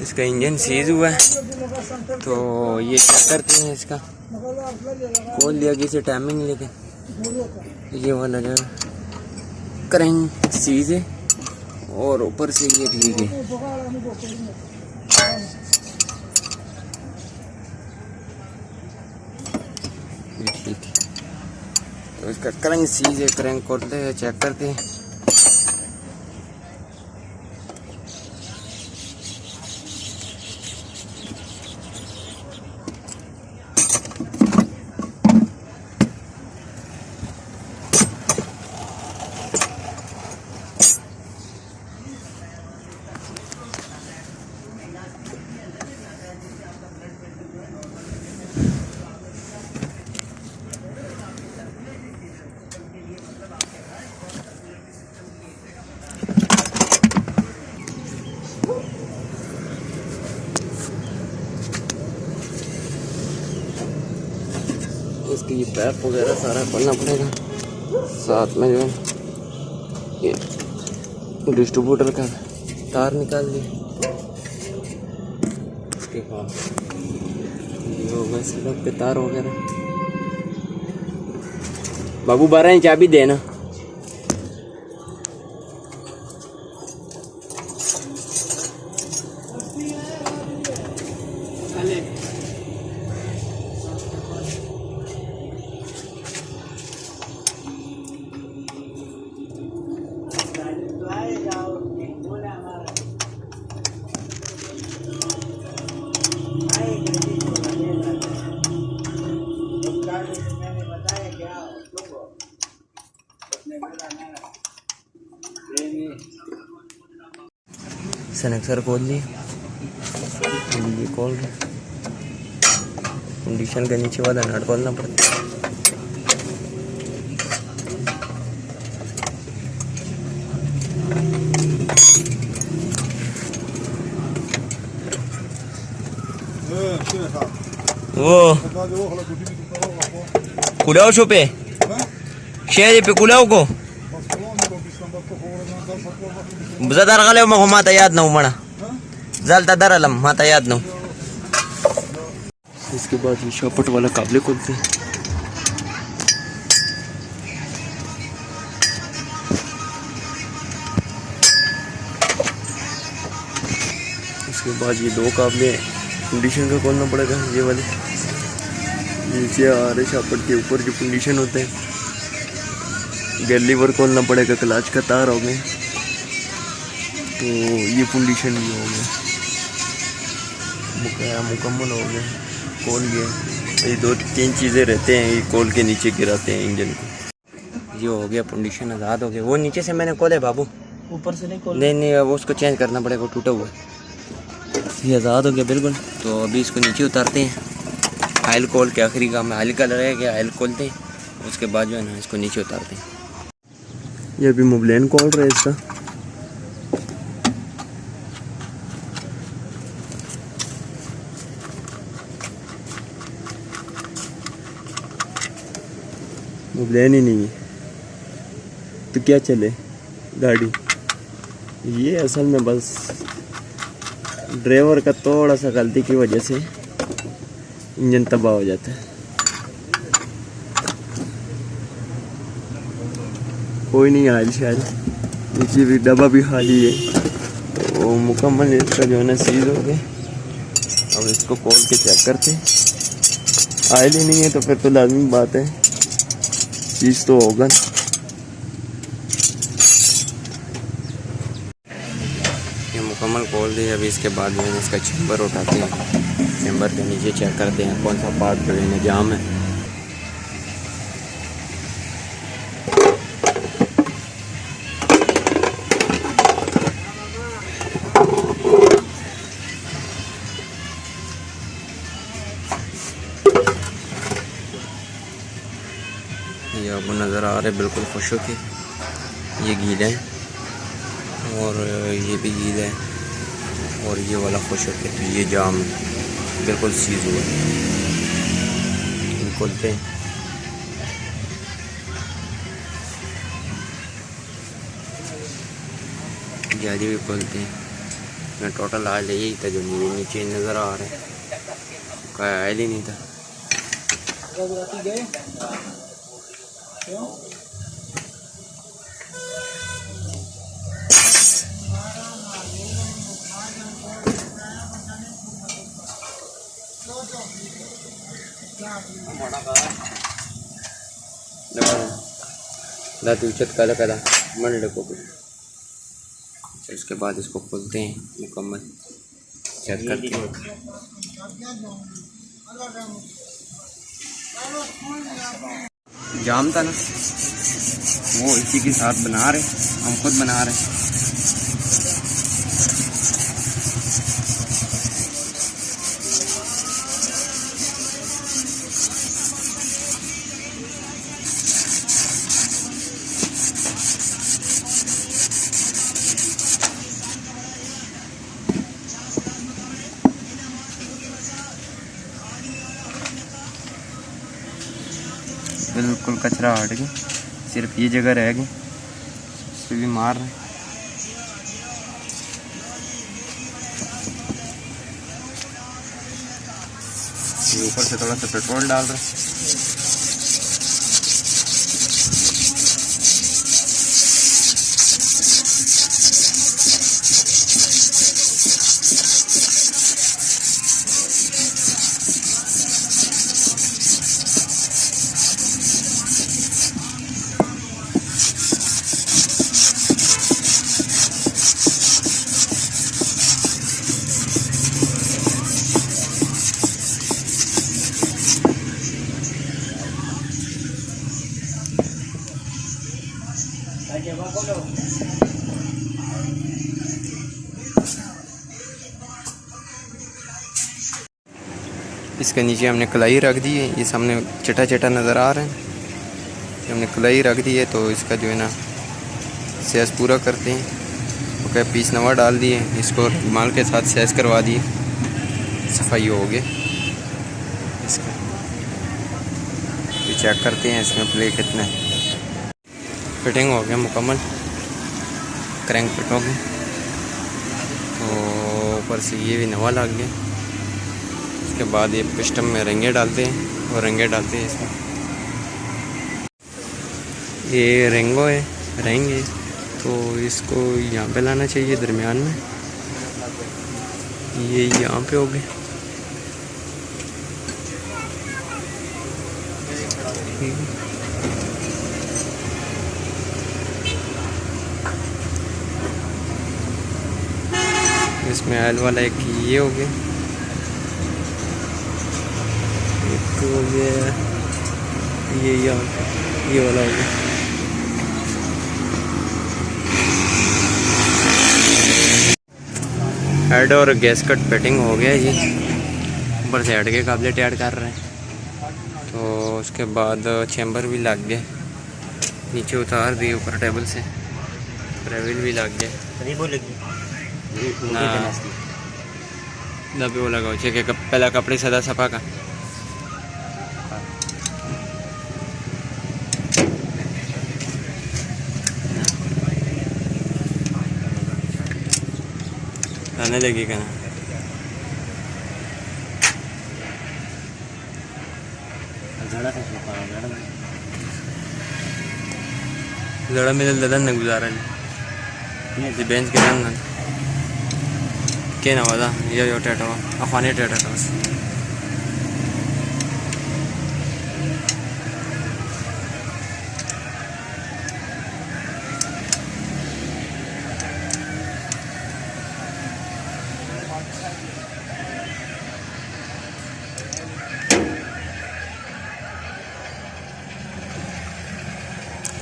इसका engine seize हुआ है, तो ये चेक करते हैं। इसका खोल लिया किसी टाइमिंग लेके, ये वाला जो क्रैंक सीज है और ऊपर से ये ठीक है। ठीक है, तो इसका क्रैंक सीज है, क्रैंक खोलते हैं, चेक करते हैं। इसकी ये पैप वगैरह सारा खोलना पड़ेगा, साथ में जो है ये डिस्ट्रीब्यूटर का तार निकाल दिए। उसके बाद ये होगा स्लैब पे तार वगैरह। बाबू 12 इंच चाबी देना। सनेक्सर खोल लिए, ये खोल कंडीशन के नीचे वाला नट खोलना पड़ता है। वो कुलाओ शो पे शेर पे कुलाओ को Zadar kalaw mo humatayad na umana. Zalta daralam matayad ना। इसके बाद ये शॉपट वाला काबले खोलते हैं। इसके बाद ये दो काबले कंडीशन का खोलना पड़ेगा। ये वाले नीचे आ रहे शॉपट के ऊपर जो कंडीशन होते हैं, गैलीवर खोलना पड़ेगा, क्लच का तार हो गए, तो ये कंडीशन भी हो गया, मुकम्मल हो गया। खोल गया, ये 2-3 चीज़ें रहते हैं, ये खोल के नीचे गिराते हैं इंजन को। ये हो गया, कंडीशन आज़ाद हो गया। वो नीचे से मैंने खोले बाबू, ऊपर से नहीं खोल। नहीं वो उसको चेंज करना पड़ेगा, वो टूटा हुआ है। ये आज़ाद हो गया बिल्कुल। तो अभी इसको नीचे उतारते हैं, आयल खोल के आखिरी काम है। आयल का रह गया, आयल खोलते हैं, उसके बाद जो है ना इसको नीचे उतारते हैं। ये अभी मोबलेन खोल रहे हैं इसका। मोबलेन ही नहीं है तो क्या चले गाड़ी। ये असल में बस ड्राइवर का थोड़ा सा गलती की वजह से इंजन तबाह हो जाता है। कोई नहीं, आयल शायद नीचे भी डब्बा भी खाली है, तो मुकम्मल इसका जो है ना सीज हो गया। अब इसको खोल के चेक करते हैं। आयल ही नहीं है तो फिर तो लाजमी बात है चीज़ तो होगा। ये मुकम्मल खोल दिए। अभी इसके बाद में इसका चैम्बर उठाते हैं, चैम्बर के नीचे चेक करते हैं कौन सा पार्ट जो है जाम है। ये आपको नज़र आ रहे बिल्कुल खुश हो के, ये गीला है और ये भी गीला है और ये वाला खुश हो के, तो ये जाम बिल्कुल सीज हुआ है। खोलते हैं, जाली भी खोलते हैं, इसमें टोटल आयल यही था जो नीचे नज़र आ रहा है, कोई आयल ही नहीं था। कदा मंड को इसके बाद इसको खोलते हैं, मुकम्मल चेक करते हैं। जाम था ना, वो इसी के साथ बना रहे, हम खुद बना रहे। बिल्कुल कचरा हट गया, सिर्फ ये जगह रह गई, इस पर भी मार रहे। ऊपर से थोड़ा सा पेट्रोल डाल रहे। इसके नीचे हमने कलाई रख दी है, ये सामने चटा चटा नज़र आ रहा है, हमने कलाई रख दी है। तो इसका जो है ना सैस पूरा करते हैं। ओके, पीस नवा डाल दिए, इसको रुमाल के साथ सैस करवा दिए, सफाई हो गई। इसका तो चेक करते हैं इसमें प्ले कितना है। फिटिंग हो गया मुकम्मल, क्रैंक फिट हो गया। तो ऊपर से ये भी नवा लग गया। उसके बाद ये पिस्टन में रंगे डालते हैं और रंगे डालते हैं इसमें। ये रेंगो है, रहेंगे तो इसको यहाँ पे लाना चाहिए दरमियान में, ये यहाँ पे हो गए। इसमें आयल वाला एक ये हो गया, एक हो गया ये यहाँ ये वाला हो गया। हेड और गैसकट फिटिंग हो गया ये, ऊपर से हेड के काबलेट ऐड कर रहे हैं। तो उसके बाद चैम्बर भी लग गया, नीचे उतार दिए ऊपर टेबल से, रेविल भी लग गया ना भी वो लगाओ छे के पहला कपड़े सदा सफा का आने लगी का ना। जड़ा मेरे ददन ने गुजारा नहीं बेंच के ना क्या ना वादा यो टेटो अफानी टेटो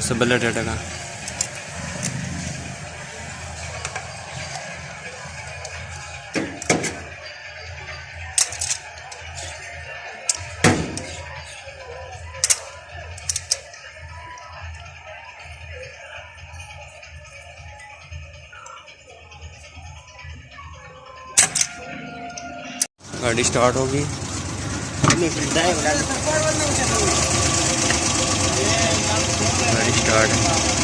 सबला टेटा का गाड़ी स्टार्ट होगी। गाड़ी स्टार्ट है।